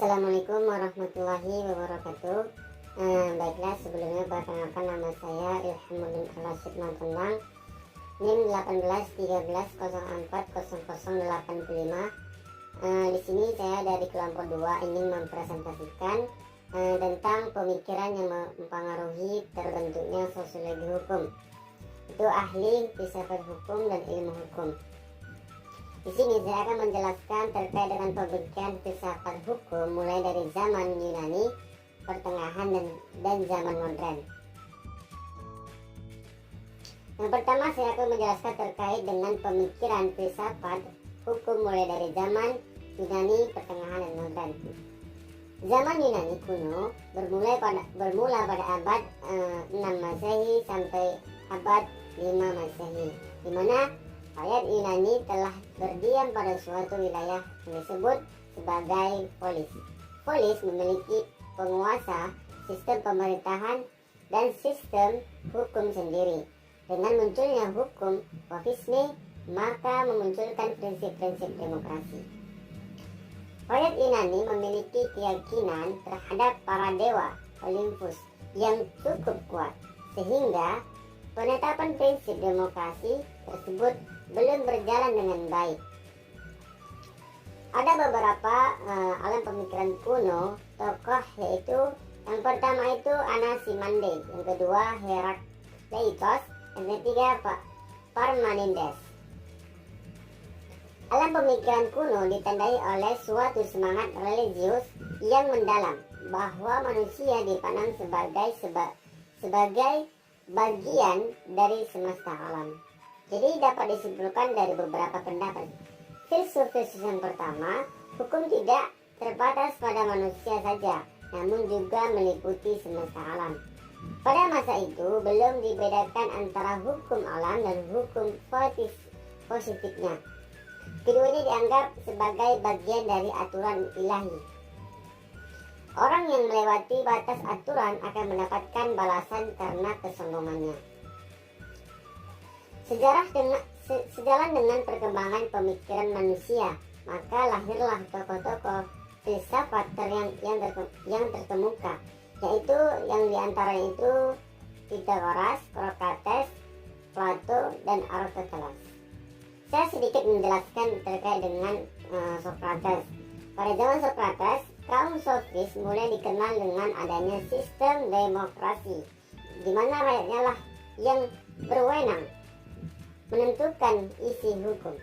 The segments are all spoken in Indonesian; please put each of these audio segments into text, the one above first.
Assalamualaikum warahmatullahi wabarakatuh. Baiklah, sebelumnya perkenalkan, nama saya Ilhamuddin Al-Rashid Mantendang, NIM 1813040085. Di sini saya dari kelompok 2 ingin mempresentasikan tentang pemikiran yang mempengaruhi terbentuknya sosiologi hukum. Itu ahli filsafat hukum dan ilmu hukum. Di sini saya akan menjelaskan terkait dengan pemikiran filsafat hukum mulai dari zaman Yunani, pertengahan dan zaman modern. Yang pertama, saya akan menjelaskan terkait dengan pemikiran filsafat hukum mulai dari zaman Yunani, pertengahan dan modern. Zaman Yunani kuno bermula pada abad 6 Masehi sampai abad 5 Masehi, di mana rakyat Yunani telah berdiam pada suatu wilayah yang disebut sebagai polis. Polis memiliki penguasa, sistem pemerintahan, dan sistem hukum sendiri. Dengan munculnya hukum sofisme, maka memunculkan prinsip-prinsip demokrasi. Rakyat Yunani memiliki keyakinan terhadap para dewa Olympus yang cukup kuat, sehingga penetapan prinsip demokrasi tersebut belum berjalan dengan baik. Ada beberapa alam pemikiran kuno tokoh, yaitu yang pertama itu Anaximenes, yang kedua Herakleitos, yang ketiga Parmenides. Alam pemikiran kuno ditandai oleh suatu semangat religius yang mendalam, bahwa manusia dipandang sebagai bagian dari semesta alam. Jadi dapat disimpulkan dari beberapa pendapat filsuf yang pertama, hukum tidak terbatas pada manusia saja, namun juga meliputi semesta alam. Pada masa itu belum dibedakan antara hukum alam dan hukum positifnya. Keduanya dianggap sebagai bagian dari aturan ilahi. Orang yang melewati batas aturan akan mendapatkan balasan karena kesombongannya. Sejalan dengan perkembangan pemikiran manusia, maka lahirlah tokoh-tokoh filsafat yang terkemuka, yaitu yang diantaranya itu Pythagoras, Socrates, Plato, dan Aristoteles. Saya sedikit menjelaskan terkait dengan Socrates. Pada zaman Socrates, kaum sofis mulai dikenal dengan adanya sistem demokrasi, di mana rakyatnya lah yang berwenang menentukan isi hukum.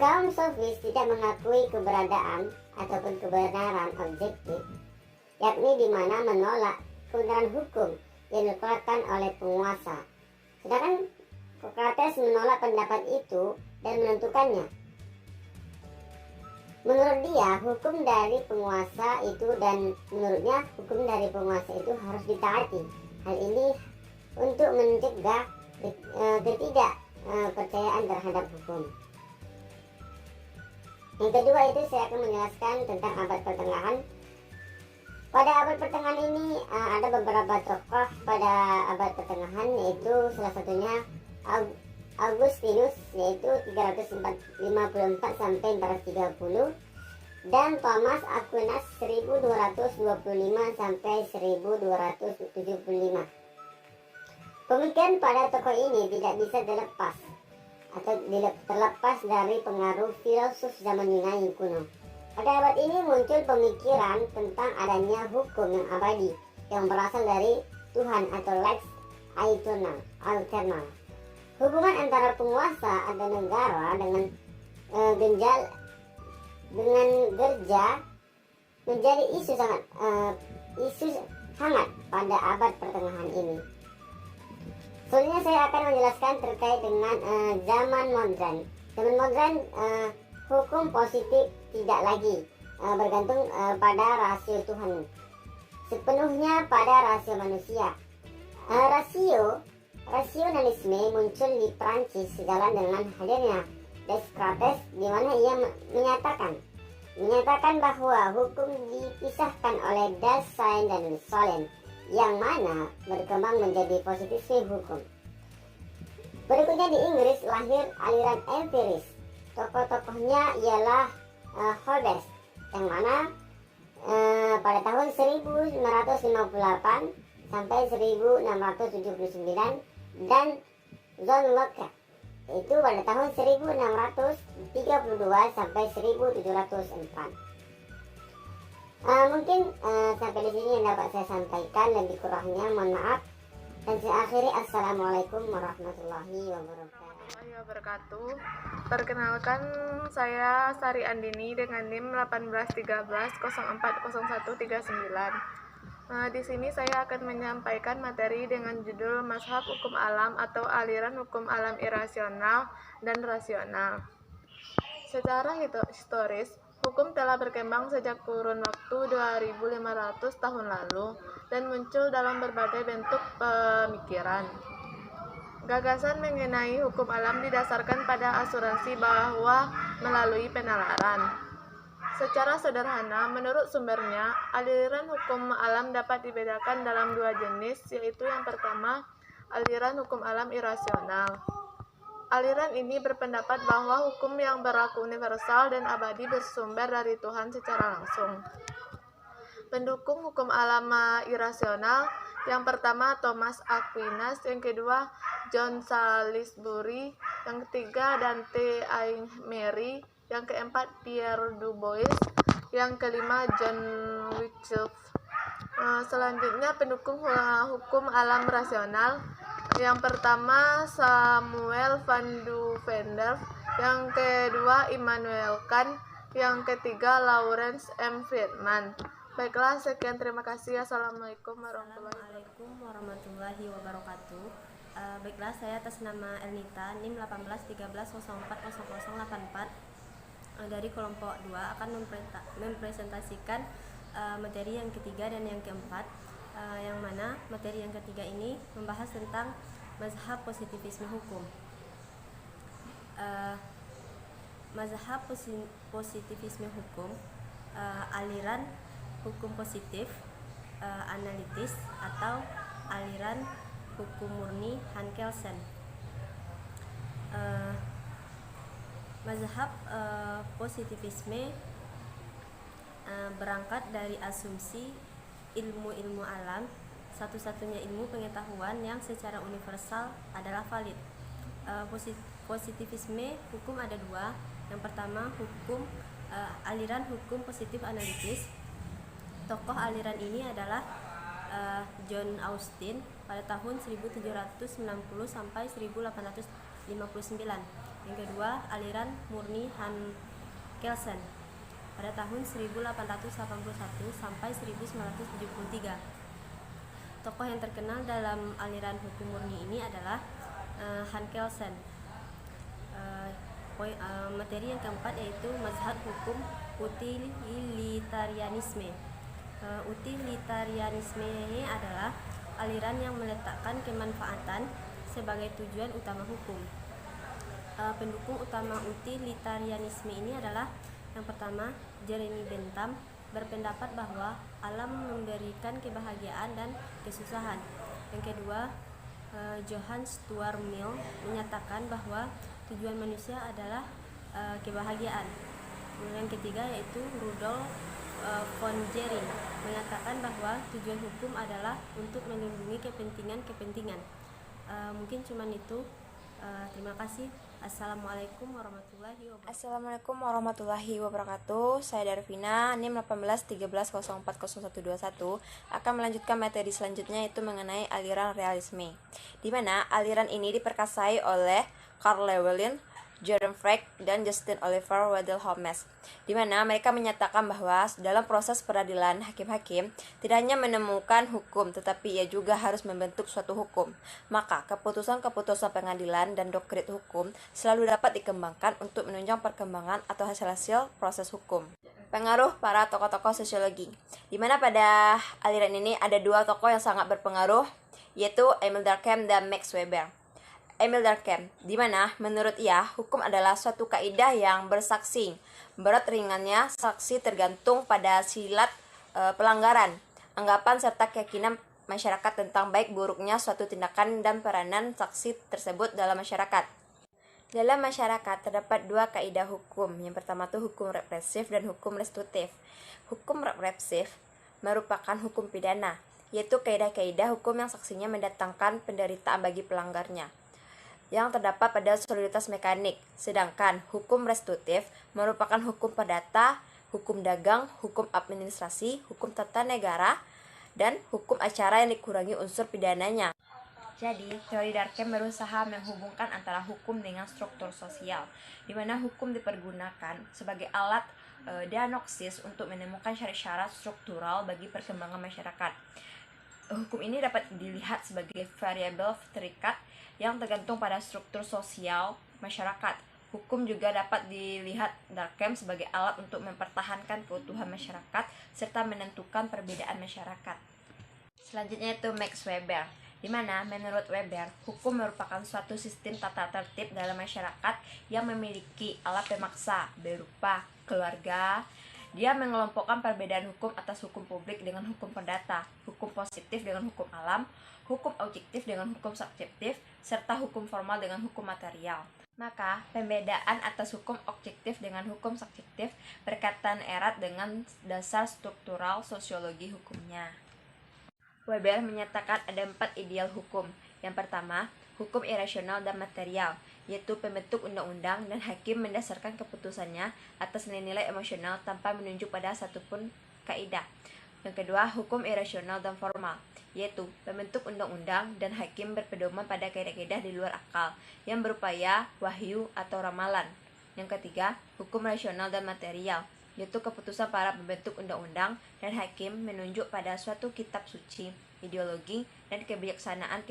Kaum sofis tidak mengakui keberadaan ataupun kebenaran objektif, yakni di mana menolak kebenaran hukum yang dikeluarkan oleh penguasa. Sedangkan Socrates menolak pendapat itu dan menentukannya. Menurut dia, hukum dari penguasa itu harus ditaati. Hal ini untuk mencegah ketidakpercayaan terhadap hukum. Yang kedua itu saya akan menjelaskan tentang abad pertengahan. Pada abad pertengahan ini ada beberapa tokoh pada abad pertengahan, yaitu salah satunya Augustinus, yaitu 354 sampai 430, dan Thomas Aquinas 1225 sampai 1275. Pemikiran pada tokoh ini tidak bisa terlepas dari pengaruh filosof zaman Yunani kuno. Pada abad ini muncul pemikiran tentang adanya hukum yang abadi yang berasal dari Tuhan atau lex aeterna. Hubungan antara penguasa atau negara dengan gerja menjadi isu hangat pada abad pertengahan ini. Selanjutnya saya akan menjelaskan terkait dengan zaman modern. Zaman modern, hukum positif tidak lagi bergantung pada rasio Tuhan, sepenuhnya pada rasio manusia. Rasionalisme muncul di Prancis sejalan dengan hadirnya Descartes, di mana ia menyatakan bahwa hukum dipisahkan oleh Dasein dan Solem, yang mana berkembang menjadi positivisme hukum. Berikutnya di Inggris lahir aliran empiris. Tokoh-tokohnya ialah Hobbes, yang mana pada tahun 1958 sampai 1679, dan John Locke itu pada tahun 1632 sampai 1704. Mungkin sampai di sini yang dapat saya sampaikan, lebih kurangnya mohon maaf. Dan saya akhiri, assalamualaikum warahmatullahi wabarakatuh. Perkenalkan, saya Sari Andini dengan NIM 1813040139. Di sini saya akan menyampaikan materi dengan judul Mazhab Hukum Alam atau Aliran Hukum Alam Irasional dan Rasional. Secara historis, hukum telah berkembang sejak kurun waktu 2500 tahun lalu dan muncul dalam berbagai bentuk pemikiran. Gagasan mengenai hukum alam didasarkan pada asuransi bahwa melalui penalaran. Secara sederhana, menurut sumbernya, aliran hukum alam dapat dibedakan dalam dua jenis, yaitu yang pertama, aliran hukum alam irasional. Aliran ini berpendapat bahwa hukum yang berlaku universal dan abadi bersumber dari Tuhan secara langsung. Pendukung hukum alam irasional, yang pertama Thomas Aquinas, yang kedua John Salisbury, yang ketiga Dante Alighieri, yang keempat Pierre Du Bois, yang kelima John Wycliffe. Selanjutnya pendukung hukum alam rasional, yang pertama Samuel van du Vendorp, yang kedua Immanuel Kant, yang ketiga Lawrence M. Friedman. Baiklah, sekian, terima kasih. Assalamualaikum warahmatullahi wabarakatuh. Baiklah, saya atas nama Elnita, NIM 1813040084 dari kelompok 2 akan mempresentasikan materi yang ketiga dan yang keempat, yang mana materi yang ketiga ini membahas tentang mazhab positivisme hukum. Mazhab positivisme hukum, aliran hukum positif analitis atau aliran hukum murni Han Kelsen. Mazhab positivisme berangkat dari asumsi ilmu-ilmu alam, satu-satunya ilmu pengetahuan yang secara universal adalah valid. Positivisme hukum ada dua. Yang pertama, aliran hukum positif analitis. Tokoh aliran ini adalah John Austin pada tahun 1790 sampai 1859. Yang kedua, aliran murni Han Kelsen pada tahun 1881 sampai 1973. Tokoh yang terkenal dalam aliran hukum murni ini adalah Han Kelsen. Materi yang keempat yaitu mazhab hukum utilitarianisme. Utilitarianisme ini adalah aliran yang meletakkan kemanfaatan sebagai tujuan utama hukum. Pendukung utama utilitarianisme ini adalah yang pertama, Jeremy Bentham berpendapat bahwa alam memberikan kebahagiaan dan kesusahan. Yang kedua, Johann Stuart Mill menyatakan bahwa tujuan manusia adalah kebahagiaan. Yang ketiga yaitu Rudolf von Jering mengatakan bahwa tujuan hukum adalah untuk melindungi kepentingan-kepentingan. Mungkin cuman itu. Terima kasih. Assalamualaikum warahmatullahi wabarakatuh. Assalamualaikum warahmatullahi wabarakatuh. Saya Darvina, NIM 1813040121 akan melanjutkan materi selanjutnya, yaitu mengenai aliran realisme, di mana aliran ini diperkasai oleh Carl Llewellyn, Jordan Frank, dan Justin Oliver Wendell Holmes, di mana mereka menyatakan bahwa dalam proses peradilan hakim-hakim tidak hanya menemukan hukum, tetapi ia juga harus membentuk suatu hukum. Maka keputusan-keputusan pengadilan dan doktrin hukum selalu dapat dikembangkan untuk menunjang perkembangan atau hasil-hasil proses hukum. Pengaruh para tokoh-tokoh sosiologi, di mana pada aliran ini ada dua tokoh yang sangat berpengaruh, yaitu Emil Durkheim dan Max Weber. Emil Durkheim, di mana menurut ia hukum adalah suatu kaidah yang bersaksi. Berat ringannya saksi tergantung pada silat pelanggaran, anggapan serta keyakinan masyarakat tentang baik buruknya suatu tindakan dan peranan saksi tersebut dalam masyarakat. Dalam masyarakat terdapat dua kaidah hukum. Yang pertama itu hukum represif dan hukum restitutif. Hukum represif merupakan hukum pidana, yaitu kaidah-kaidah hukum yang saksinya mendatangkan penderitaan bagi pelanggarnya, yang terdapat pada soliditas mekanik. Sedangkan hukum restitutif merupakan hukum perdata, hukum dagang, hukum administrasi, hukum tata negara, dan hukum acara yang dikurangi unsur pidananya. Jadi, teori Durkheim berusaha menghubungkan antara hukum dengan struktur sosial, di mana hukum dipergunakan sebagai alat diagnosis untuk menemukan syarat-syarat struktural bagi perkembangan masyarakat. Hukum ini dapat dilihat sebagai variabel terikat yang tergantung pada struktur sosial masyarakat. Hukum juga dapat dilihat Durkheim sebagai alat untuk mempertahankan keutuhan masyarakat serta menentukan perbedaan masyarakat. Selanjutnya itu Max Weber, di mana menurut Weber, hukum merupakan suatu sistem tata tertib dalam masyarakat yang memiliki alat pemaksa berupa keluarga. Dia mengelompokkan perbedaan hukum atas hukum publik dengan hukum perdata, hukum positif dengan hukum alam, hukum objektif dengan hukum subjektif, serta hukum formal dengan hukum material. Maka, pembedaan atas hukum objektif dengan hukum subjektif berkaitan erat dengan dasar struktural sosiologi hukumnya. Weber menyatakan ada 4 ideal hukum. Yang pertama, hukum irasional dan material, yaitu pembentuk undang-undang dan hakim mendasarkan keputusannya atas nilai-nilai emosional tanpa menunjuk pada satupun kaidah. Yang kedua, hukum irasional dan formal, yaitu pembentuk undang-undang dan hakim berpedoman pada kaidah-kaidah di luar akal, yang berupaya wahyu atau ramalan. Yang ketiga, hukum rasional dan material, yaitu keputusan para pembentuk undang-undang dan hakim menunjuk pada suatu kitab suci, ideologi, dan kebijaksanaan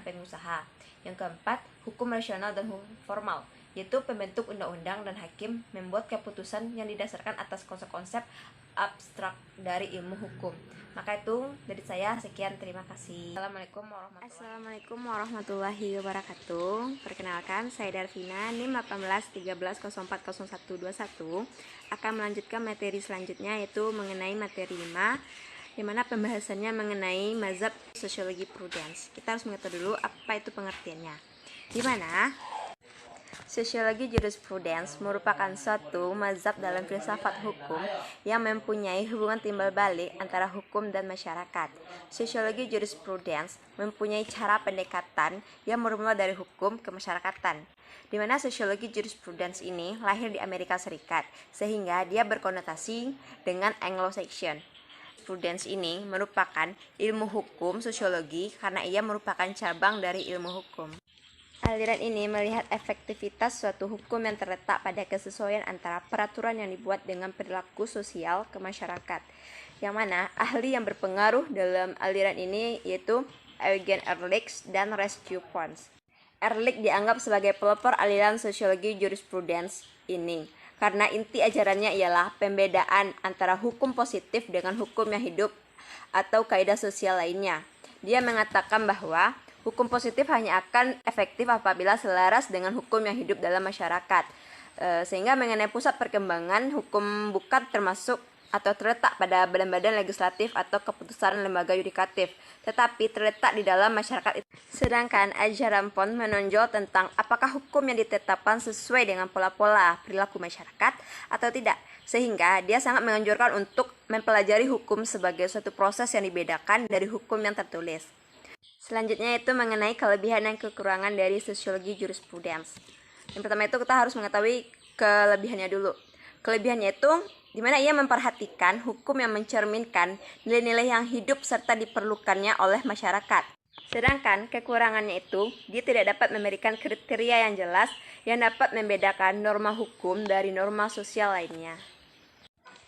pengusaha. Yang keempat, hukum rasional dan hukum formal, yaitu pembentuk undang-undang dan hakim membuat keputusan yang didasarkan atas konsep-konsep abstrak dari ilmu hukum. Maka itu dari saya, sekian, terima kasih. Assalamualaikum warahmatullahi wabarakatuh. Perkenalkan, saya Darvina, NIM 1813040121, akan melanjutkan materi selanjutnya, yaitu mengenai materi 5, di mana pembahasannya mengenai mazhab sosiologi prudence. Kita harus mengetahui dulu apa itu pengertiannya. Di mana sosiologi jurisprudence merupakan suatu mazhab dalam filsafat hukum yang mempunyai hubungan timbal balik antara hukum dan masyarakat. Sosiologi jurisprudence mempunyai cara pendekatan yang bermula dari hukum ke masyarakatan, di mana sosiologi jurisprudence ini lahir di Amerika Serikat, sehingga dia berkonotasi dengan Anglo-Saxon. Prudence ini merupakan ilmu hukum sosiologi karena ia merupakan cabang dari ilmu hukum. Aliran ini melihat efektivitas suatu hukum yang terletak pada kesesuaian antara peraturan yang dibuat dengan perilaku sosial ke masyarakat, yang mana ahli yang berpengaruh dalam aliran ini yaitu Eugen Ehrlich dan Rescue Pons. Ehrlich dianggap sebagai pelopor aliran sosiologi jurisprudence ini karena inti ajarannya ialah pembedaan antara hukum positif dengan hukum yang hidup atau kaidah sosial lainnya. Dia mengatakan bahwa hukum positif hanya akan efektif apabila selaras dengan hukum yang hidup dalam masyarakat. Sehingga mengenai pusat perkembangan hukum bukan termasuk atau terletak pada badan-badan legislatif atau keputusan lembaga yudikatif, tetapi terletak di dalam masyarakat itu. Sedangkan ajaran Pons menonjol tentang apakah hukum yang ditetapkan sesuai dengan pola-pola perilaku masyarakat atau tidak, sehingga dia sangat menganjurkan untuk mempelajari hukum sebagai suatu proses yang dibedakan dari hukum yang tertulis. Selanjutnya itu mengenai kelebihan dan kekurangan dari sosiologi jurisprudence. Yang pertama itu kita harus mengetahui kelebihannya dulu. Kelebihannya itu di mana ia memperhatikan hukum yang mencerminkan nilai-nilai yang hidup serta diperlukannya oleh masyarakat. Sedangkan kekurangannya itu dia tidak dapat memberikan kriteria yang jelas yang dapat membedakan norma hukum dari norma sosial lainnya.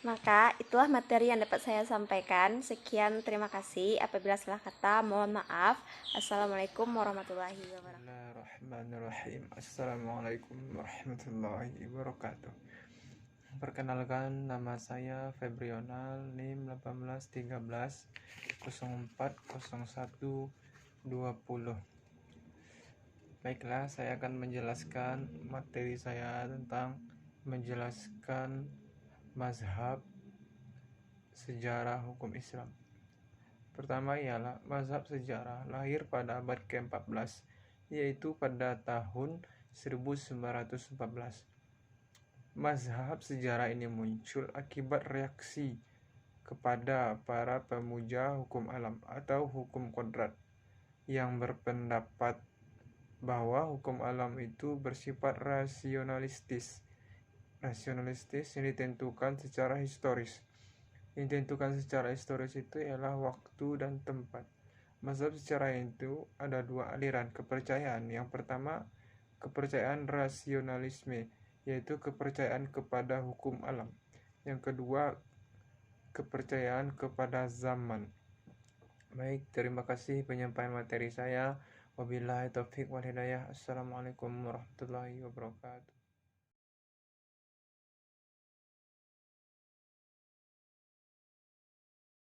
Maka itulah materi yang dapat saya sampaikan. Sekian, terima kasih. Apabila salah kata, mohon maaf. Assalamualaikum warahmatullahi wabarakatuh. Bismillahirrahmanirrahim. Assalamualaikum warahmatullahi wabarakatuh. Perkenalkan, nama saya Febrional, NIM 1813040120. Baiklah, saya akan menjelaskan materi saya tentang menjelaskan mazhab sejarah hukum Islam. Pertama ialah mazhab sejarah lahir pada abad ke-14, yaitu pada tahun 1914. Mazhab sejarah ini muncul akibat reaksi kepada para pemuja hukum alam atau hukum kodrat yang berpendapat bahwa hukum alam itu bersifat rasionalistis yang ditentukan secara historis. Yang ditentukan secara historis itu ialah waktu dan tempat. Mazhab sejarah itu ada dua aliran kepercayaan. Yang pertama, kepercayaan rasionalisme, yaitu kepercayaan kepada hukum alam. Yang kedua, kepercayaan kepada zaman. Baik, terima kasih penyampaian materi saya. Wabillahi taufiq wal hidayah. Assalamualaikum warahmatullahi wabarakatuh.